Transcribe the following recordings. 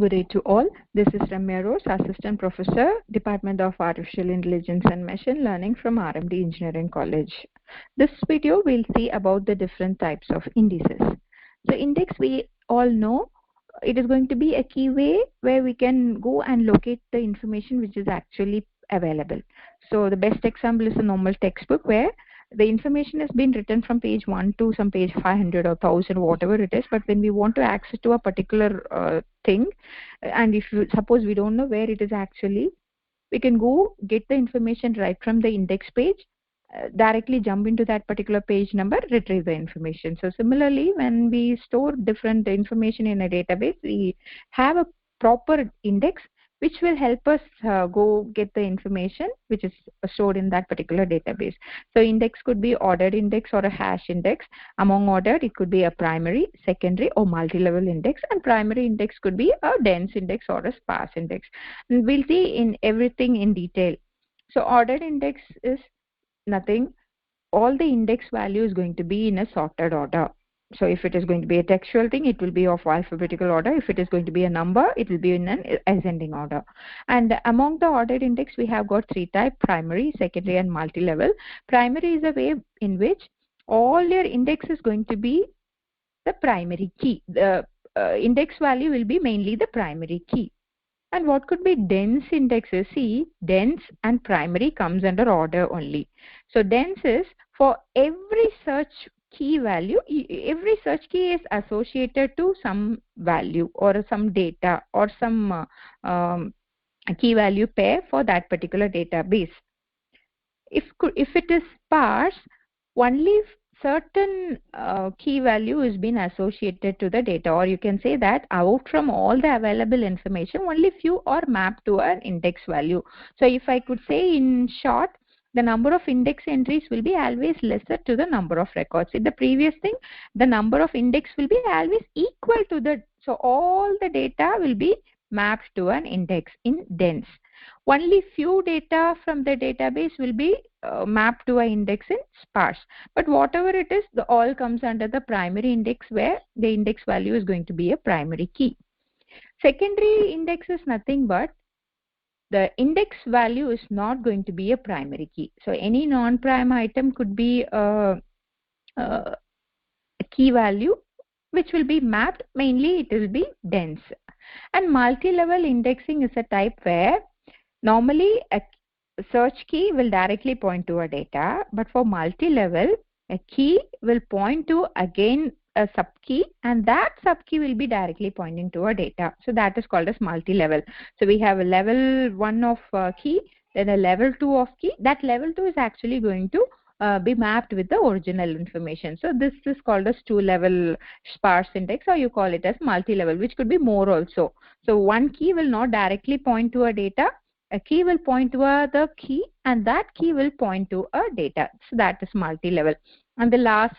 Good day to all. This is Remya Rose, Assistant Professor, Department of Artificial Intelligence and Machine Learning from RMD Engineering College. This video we'll see about the different types of indices. So index, we all know it is going to be a key way where we can go and locate the information which is actually available. So the best example is a normal textbook where the information has been written from page 1 to some page 500 or 1000, whatever it is, but when we want to access to a particular thing, and if you suppose we don't know where it is actually, we can go get the information right from the index page, directly jump into that particular page number, retrieve the information. So similarly, when we store different information in a database, we have a proper index which will help us go get the information which is stored in that particular database. So index could be ordered index or a hash index. Among ordered, it could be a primary, secondary or multi-level index, and primary index could be a dense index or a sparse index. And we'll see in everything in detail. So ordered index is nothing. All the index value is going to be in a sorted order. So if it is going to be a textual thing, it will be of alphabetical order. If it is going to be a number, it will be in an ascending order. And among the ordered index, we have got three types: primary, secondary and multi-level. Primary is a way in which all your index is going to be the primary key. The index value will be mainly the primary key. And what could be dense indexes? See, dense and primary comes under order only. So dense is for every search key value, every search key is associated to some value or some data or some key value pair for that particular database. If it is sparse, only certain key value has been associated to the data, or you can say that out from all the available information, only few are mapped to an index value. So if I could say in short, the number of index entries will be always lesser to the number of records. In the previous thing, the number of index will be always equal to the, so all the data will be mapped to an index in dense. Only few data from the database will be mapped to an index in sparse. But whatever it is, the all comes under the primary index where the index value is going to be a primary key. Secondary index is nothing but the index value is not going to be a primary key. So any non-prime item could be a key value which will be mapped, mainly it will be dense. And multi-level indexing is a type where normally a search key will directly point to a data, but for multi-level, a key will point to again a subkey, and that subkey will be directly pointing to a data. So that is called as multi-level. So we have a level 1 of key, then a level 2 of key. That level 2 is actually going to be mapped with the original information. So this is called as two-level sparse index, or you call it as multi-level, which could be more also. So one key will not directly point to a data. A key will point to the key, and that key will point to a data. So that is multi-level. And the last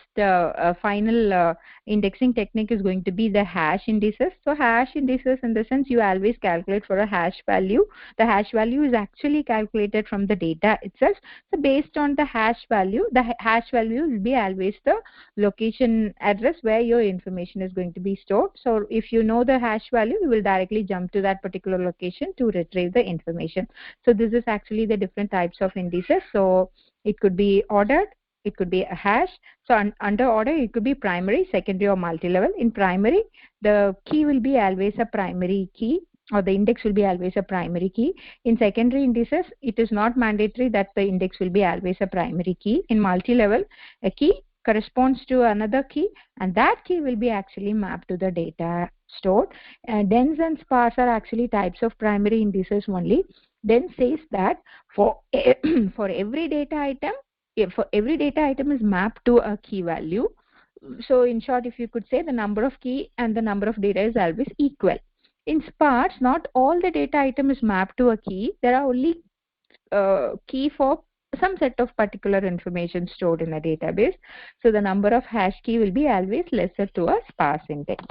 final indexing technique is going to be the hash indices. So hash indices, in the sense, you always calculate for a hash value. The hash value is actually calculated from the data itself. So based on the hash value will be always the location address where your information is going to be stored. So if you know the hash value, you will directly jump to that particular location to retrieve the information. So this is actually the different types of indices. So it could be ordered, it could be a hash. So under order, it could be primary, secondary or multi-level. In primary, the key will be always a primary key, or the index will be always a primary key. In secondary indices, it is not mandatory that the index will be always a primary key. In multi-level, a key corresponds to another key, and that key will be actually mapped to the data stored. Dense and sparse are actually types of primary indices only. Dense says that for every data item, for every data item is mapped to a key value. So in short, if you could say, the number of key and the number of data is always equal. In sparse, not all the data item is mapped to a key. There are only key for some set of particular information stored in a database. So the number of hash key will be always lesser to a sparse index.